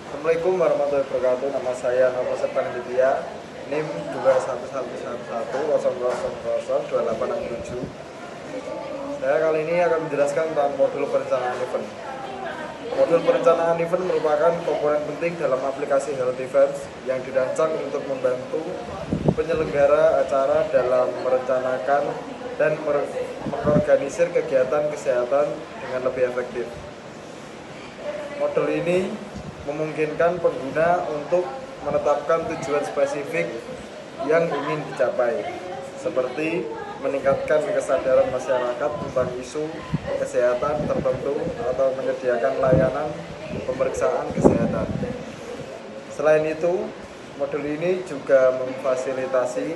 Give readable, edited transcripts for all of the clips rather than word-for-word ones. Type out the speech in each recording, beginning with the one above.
Assalamualaikum warahmatullahi wabarakatuh. Nama saya Novo Septan Ditya, NIM 2111100002867. Saya kali ini akan menjelaskan tentang modul perencanaan event. Modul perencanaan event merupakan komponen penting dalam aplikasi Health Events yang dirancang untuk membantu penyelenggara acara dalam merencanakan dan mengorganisir kegiatan kesehatan dengan lebih efektif. Modul ini memungkinkan pengguna untuk menetapkan tujuan spesifik yang ingin dicapai, seperti meningkatkan kesadaran masyarakat tentang isu kesehatan tertentu atau menyediakan layanan pemeriksaan kesehatan. Selain itu, modul ini juga memfasilitasi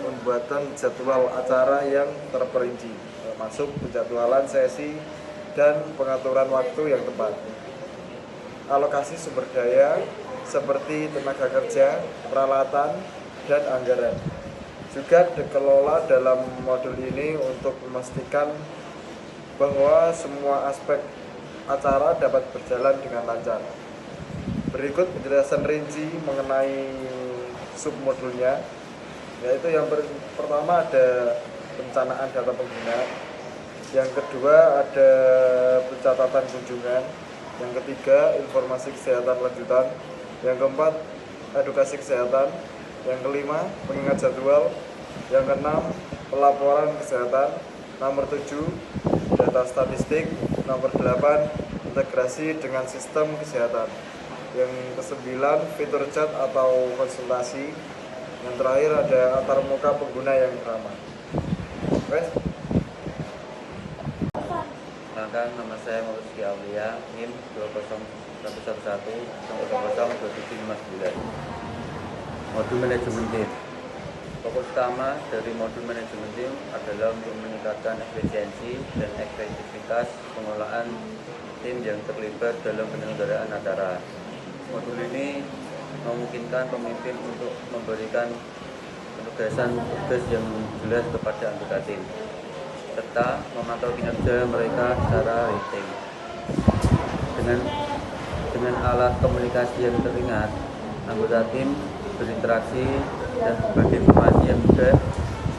pembuatan jadwal acara yang terperinci, termasuk penjadwalan sesi dan pengaturan waktu yang tepat. Alokasi sumber daya seperti tenaga kerja, peralatan, dan anggaran juga dikelola dalam modul ini untuk memastikan bahwa semua aspek acara dapat berjalan dengan lancar. Berikut penjelasan rinci mengenai submodulnya, yaitu yang pertama ada perencanaan data pengguna, yang kedua ada pencatatan kunjungan, yang ketiga informasi kesehatan lanjutan, yang keempat edukasi kesehatan, yang kelima pengingat jadwal, yang keenam pelaporan kesehatan, nomor 7 data statistik, nomor 8 integrasi dengan sistem kesehatan, yang kesembilan fitur chat atau konsultasi, yang terakhir ada antarmuka pengguna yang ramah. Perkenalkan, nama saya Mauluski Aulia, NIM 20111102759. Modul manajemen tim. Fokus utama dari modul manajemen tim adalah untuk meningkatkan efisiensi dan efektivitas pengelolaan tim yang terlibat dalam penyelenggaraan acara. Modul ini memungkinkan pemimpin untuk memberikan penugasan tugas yang jelas kepada anggota tim, serta memantau kinerja mereka secara rating. Dengan alat komunikasi yang teringat, anggota tim berinteraksi dan berbagi informasi yang mudah,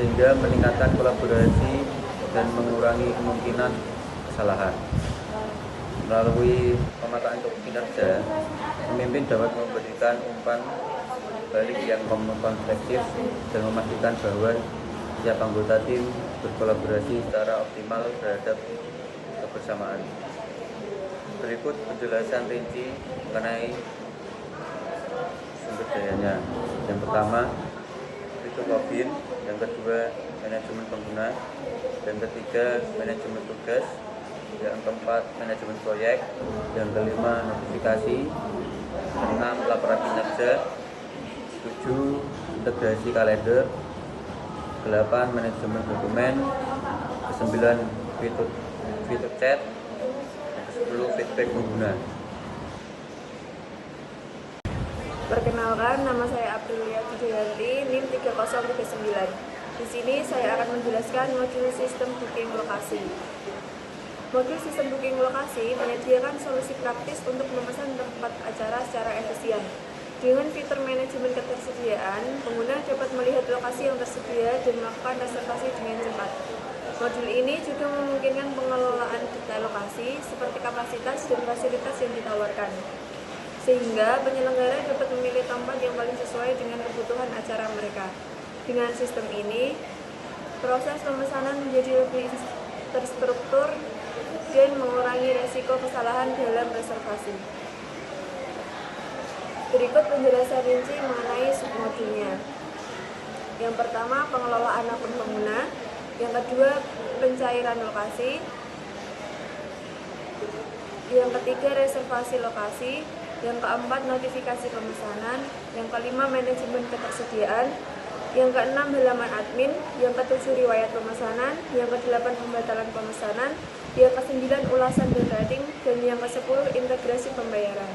sehingga meningkatkan kolaborasi dan mengurangi kemungkinan kesalahan. Melalui pemetaan kinerja, pemimpin dapat memberikan umpan balik yang komprehensif dan memastikan bahwa setiap anggota tim berkolaborasi secara optimal terhadap kebersamaan. Berikut penjelasan rinci mengenai sumber dayanya. Yang pertama, itu COVID, yang kedua, manajemen pengguna, yang ketiga, manajemen tugas, yang keempat, manajemen proyek, yang kelima, notifikasi, enam, laporan kinerja, 7, integrasi kalender, 8, manajemen dokumen, 9, fitur chat, 10, feedback pengguna. Perkenalkan, nama saya Aprilia Widianti, NIM 3039. Di sini saya akan menjelaskan modul sistem booking lokasi. Modul sistem booking lokasi menyediakan solusi praktis untuk memesan tempat acara secara efisien. Dengan fitur manajemen ketersediaan, pengguna dapat melihat lokasi yang tersedia dan melakukan reservasi dengan cepat. Modul ini juga memungkinkan pengelolaan data lokasi seperti kapasitas dan fasilitas yang ditawarkan, sehingga penyelenggara dapat memilih tempat yang paling sesuai dengan kebutuhan acara mereka. Dengan sistem ini, proses pemesanan menjadi lebih terstruktur dan mengurangi risiko kesalahan dalam reservasi. Berikut penjelasan rinci mengenai submodulnya. Yang pertama, pengelolaan akun pengguna. Yang kedua, pencairan lokasi. Yang ketiga, reservasi lokasi. Yang keempat, notifikasi pemesanan. Yang kelima, manajemen ketersediaan. Yang keenam, halaman admin. Yang ketujuh, riwayat pemesanan. Yang kedelapan, pembatalan pemesanan. Yang kesembilan, ulasan dan rating. Dan yang kesepuluh, integrasi pembayaran.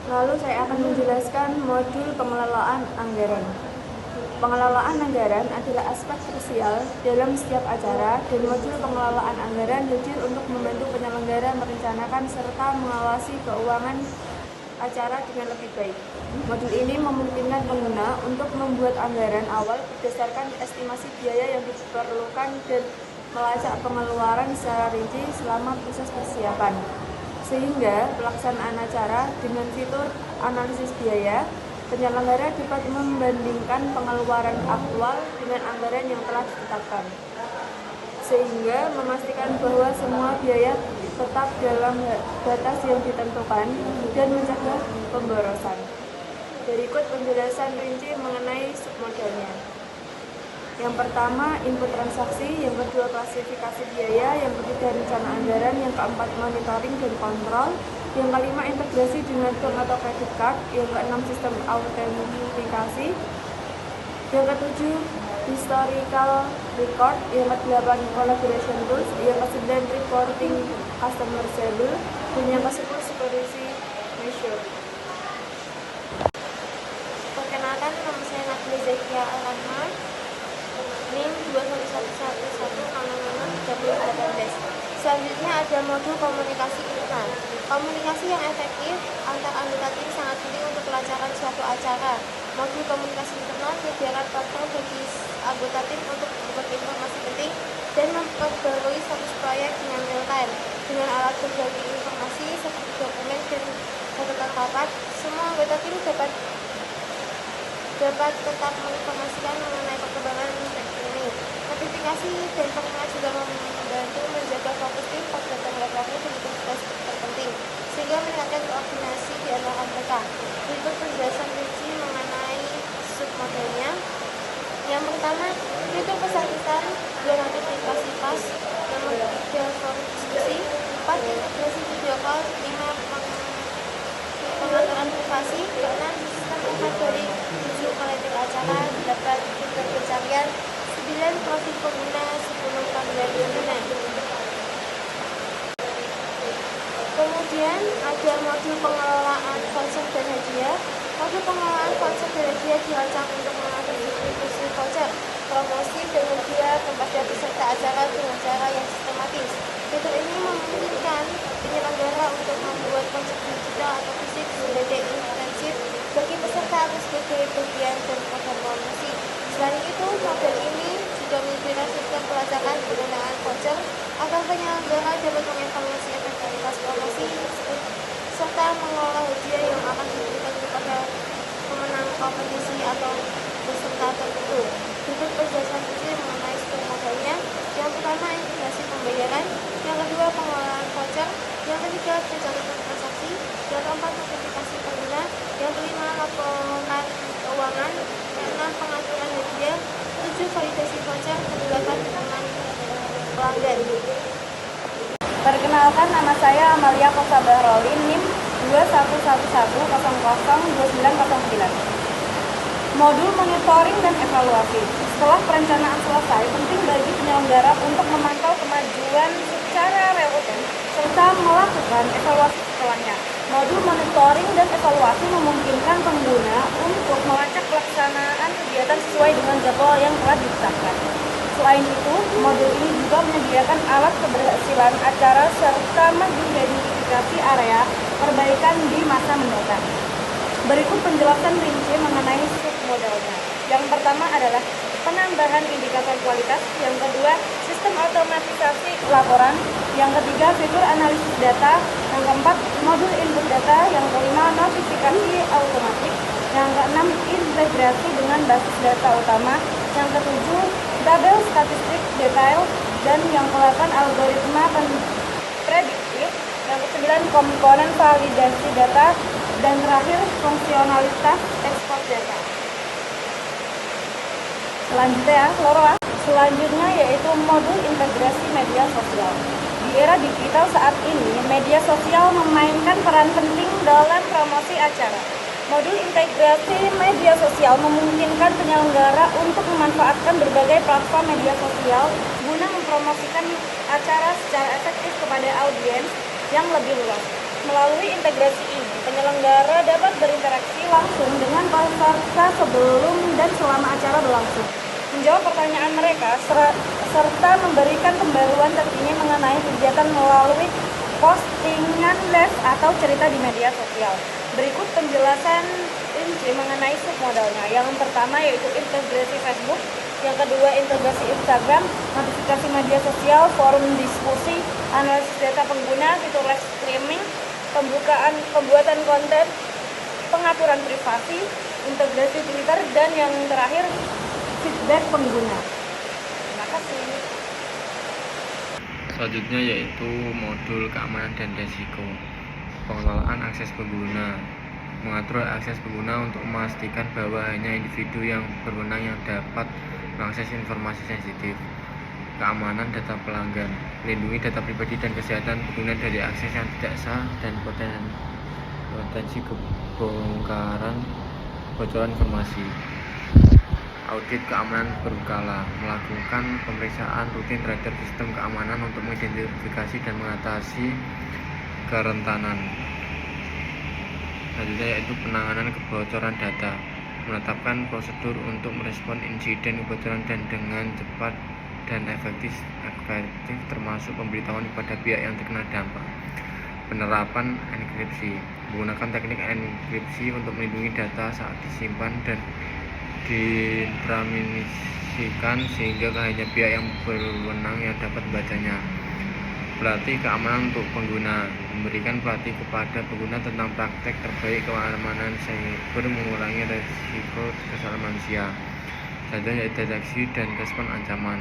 Lalu saya akan menjelaskan modul pengelolaan anggaran. Pengelolaan anggaran adalah aspek krusial dalam setiap acara, dan modul pengelolaan anggaran hadir untuk membantu penyelenggara merencanakan serta mengawasi keuangan acara dengan lebih baik. Modul ini memungkinkan pengguna untuk membuat anggaran awal berdasarkan estimasi biaya yang diperlukan dan melacak pengeluaran secara rinci selama proses persiapan. Sehingga pelaksanaan acara dengan fitur analisis biaya, penyelenggara dapat membandingkan pengeluaran aktual dengan anggaran yang telah ditetapkan, sehingga memastikan bahwa semua biaya tetap dalam batas yang ditentukan dan mencegah pemborosan. Berikut penjelasan rinci mengenai submodalnya. Yang pertama, input transaksi. Yang kedua, klasifikasi biaya. Yang ketiga, rencana anggaran. Yang keempat, monitoring dan kontrol. Yang kelima, integrasi dengan bank atau credit card. Yang keenam, sistem autentikasi. Yang ketujuh, historical record. Yang kedelapan, collaboration tools. Yang kesembilan, reporting customer service. Dan yang kesepuluh, security measure. Perkenalkan, nama saya Nabila Zakia Al-Rahma, NIM 21111 Selanjutnya ada modul komunikasi internal. Komunikasi yang efektif antar anggota tim sangat penting untuk kelancaran suatu acara. Modul komunikasi internal menyediakan platform bagi anggota tim untuk berbagi informasi penting dan memperbarui status proyek dengan real time. Dengan alat berbagi informasi seperti dokumen dan catatan rapat, semua anggota tim dapat tetap menginformasikan mengenai perkembangan ini. Notifikasi dan pengingat juga membantu menjaga fokus tim pada tanggapannya dan tugas terpenting, sehingga meningkatkan koordinasi di antara mereka. Berikut penjelasan rinci mengenai submodelnya. Yang pertama, fitur pesan-pesan, 2 notifikasi pas, nomor 3 forum diskusi, 4 integrasi video call, 5 pengaturan privasi, 6 sistem empat dari 7 kalender acara, 8 fitur pencarian, 9 profil pengguna, 10 panggilan pengguna. Kemudian ada modul pengelolaan voucher dan hadiah. Modul pengelolaan voucher dan hadiah dirancang untuk mengatur distribusi voucher, promosi dan hadiah kepada peserta acara dengan cara yang sistematis. Fitur ini memungkinkan penyelenggara untuk membuat voucher digital atau fisik sebagai insentif bagi peserta atas sebagai bagian dan program promosi. Selain itu, model ini juga menyediakan sistem pelacakan penggunaan voucher agar penyelenggara dapat mengevaluasi efektivitas promosi serta mengelola hadiah yang akan diberikan kepada pemenang kompetisi atau peserta tertentu. Berikut penjelasan rinci mengenai sistem modelnya. Yang pertama, integrasi pembayaran. Yang kedua, pengelolaan voucher. Yang ketiga, pencatatan transaksi. Yang keempat, notifikasi pengguna. Yang kelima, laporan keuangan. Yang enam, pengaturan hadiah. 7, validasi voucher. Kedelapan, dukungan pelanggan. Perkenalkan, nama saya Amalia Kosa Bahrolin, NIM 2111002909. Modul monitoring dan evaluasi. Setelah perencanaan selesai, penting bagi penyelenggara untuk memantau kemajuan secara relevan serta melakukan evaluasi setelahnya. Modul monitoring dan evaluasi memungkinkan pengguna untuk melacak pelaksanaan kegiatan sesuai dengan jadwal yang telah ditetapkan. Selain itu, modul ini juga menyediakan alat keberhasilan acara serta mengidentifikasi area perbaikan di masa mendatang. Berikut penjelasan rinci mengenai submodalnya. Yang pertama adalah penambahan indikator kualitas. Yang kedua, sistem otomatisasi laporan. Yang ketiga, fitur analisis data. Yang keempat, modul input data. Yang kelima, notifikasi otomatis. Yang keenam, integrasi dengan basis data utama. Yang ketujuh, tabel statistik detail. Dan yang ke-8, algoritma prediktif. Yang ke-9, komponen validasi data. Dan terakhir, fungsionalitas ekspor data. Selanjutnya yaitu modul integrasi media sosial. Di era digital saat ini, media sosial memainkan peran penting dalam promosi acara. Modul integrasi media sosial memungkinkan penyelenggara untuk memanfaatkan berbagai platform media sosial guna mempromosikan acara secara efektif kepada audiens yang lebih luas. Melalui integrasi ini, penyelenggara dapat berinteraksi langsung dengan peserta sebelum dan selama acara berlangsung, menjawab pertanyaan mereka, serta memberikan pembaruan terkini mengenai kegiatan melalui postingan live atau cerita di media sosial. Berikut penjelasan rinci mengenai submodalnya. Yang pertama yaitu integrasi Facebook, yang kedua integrasi Instagram, notifikasi media sosial, forum diskusi, analisis data pengguna, fitur live streaming, pembuatan konten, pengaturan privasi, integrasi Twitter, dan yang terakhir feedback pengguna. Terima kasih. Selanjutnya yaitu modul keamanan dan risiko. Pengelolaan akses pengguna. Mengatur akses pengguna untuk memastikan bahwa hanya individu yang berwenang yang dapat mengakses informasi sensitif. Keamanan data pelanggan. Melindungi data pribadi dan kesehatan pengguna dari akses yang tidak sah dan potensi bocoran informasi. Audit keamanan berkala, melakukan pemeriksaan rutin terhadap sistem keamanan untuk mengidentifikasi dan mengatasi kerentanan. Selanjutnya yaitu penanganan kebocoran data, menetapkan prosedur untuk merespon insiden kebocoran dan dengan cepat dan efektif termasuk pemberitahuan kepada pihak yang terkena dampak. Penerapan enkripsi, menggunakan teknik enkripsi untuk melindungi data saat disimpan dan ditransmisikan sehingga hanya pihak yang berwenang yang dapat membacanya. Pelatih keamanan untuk pengguna, memberikan pelatih kepada pengguna tentang praktek terbaik keamanan cyber mengurangi risiko kesalahan manusia. Selanjutnya deteksi dan respon ancaman,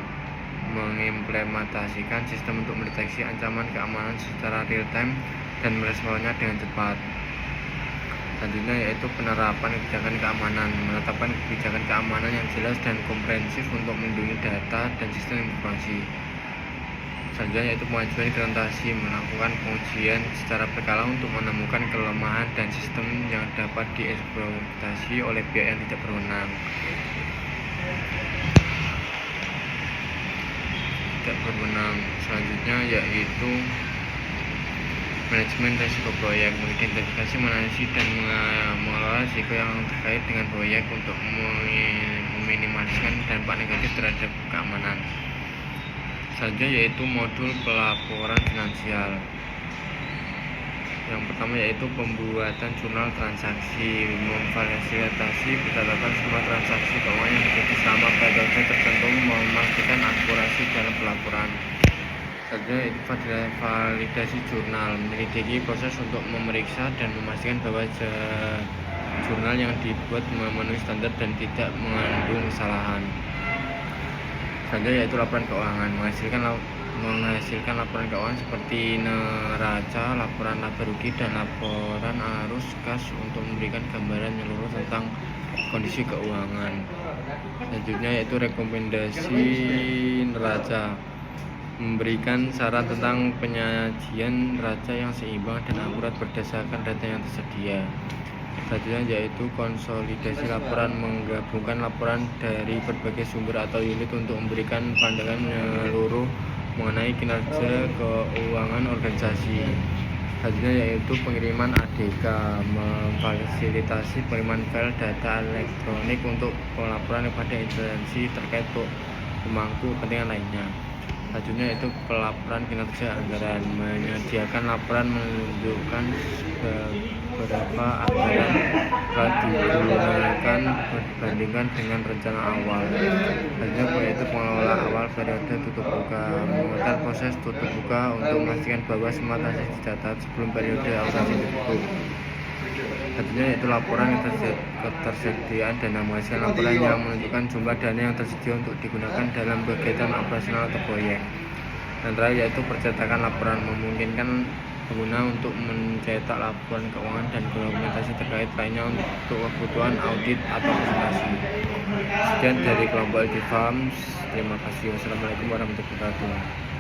mengimplementasikan sistem untuk mendeteksi ancaman keamanan secara real time dan meresponnya dengan cepat. Selanjutnya yaitu penerapan kebijakan keamanan, menetapkan kebijakan keamanan yang jelas dan komprehensif untuk melindungi data dan sistem informasi. Selanjutnya yaitu pengajuan implementasi, melakukan pengujian secara berkala untuk menemukan kelemahan dan sistem yang dapat dieksploitasi oleh pihak yang tidak berwenang. Selanjutnya yaitu manajemen risiko proyek, mengidentifikasi, menganalisis dan mengelola risiko yang terkait dengan proyek untuk meminimaliskan dampak negatif terhadap keamanan. Selanjutnya yaitu modul pelaporan finansial. Yang pertama yaitu pembuatan jurnal transaksi, memfasilitasi pencatatan semua transaksi keuangan yang terjadi selama periode tertentu, memastikan akurasi dalam pelaporan. Selanjutnya yaitu validasi jurnal, menyelidiki proses untuk memeriksa dan memastikan bahwa jurnal yang dibuat memenuhi standar dan tidak mengandung kesalahan. Selanjutnya yaitu laporan keuangan, menghasilkan laporan keuangan seperti neraca, laporan laba rugi, dan laporan arus kas untuk memberikan gambaran menyeluruh tentang kondisi keuangan. Selanjutnya yaitu rekomendasi neraca, memberikan saran tentang penyajian neraca yang seimbang dan akurat berdasarkan data yang tersedia. Selanjutnya yaitu konsolidasi laporan, menggabungkan laporan dari berbagai sumber atau unit untuk memberikan pandangan menyeluruh mengenai kinerja keuangan organisasi. Selanjutnya yaitu pengiriman ADK, memfasilitasi pengiriman file data elektronik untuk pelaporan kepada instansi terkait pemangku kepentingan lainnya. Selanjutnya yaitu pelaporan kinerja anggaran, menyediakan laporan menunjukkan berapa anggaran telah digunakan berbandingkan dengan rencana awal. Selanjutnya yaitu pengelola awal periode tutup buka, memonitor proses tutup buka untuk memastikan bahwa semua transaksi dicatat sebelum periode operasi ditutup. Selanjutnya yaitu laporan ketersediaan dana, menghasilkan laporan yang menunjukkan jumlah dana yang tersedia untuk digunakan dalam kegiatan operasional atau proyek. Dan terakhir yaitu percetakan laporan, memungkinkan pengguna untuk mencetak laporan keuangan dan dokumentasi terkait lainnya untuk kebutuhan audit atau presentasi. Sekian dari kelompok LD Farms. Terima kasih. Wassalamualaikum warahmatullahi wabarakatuh.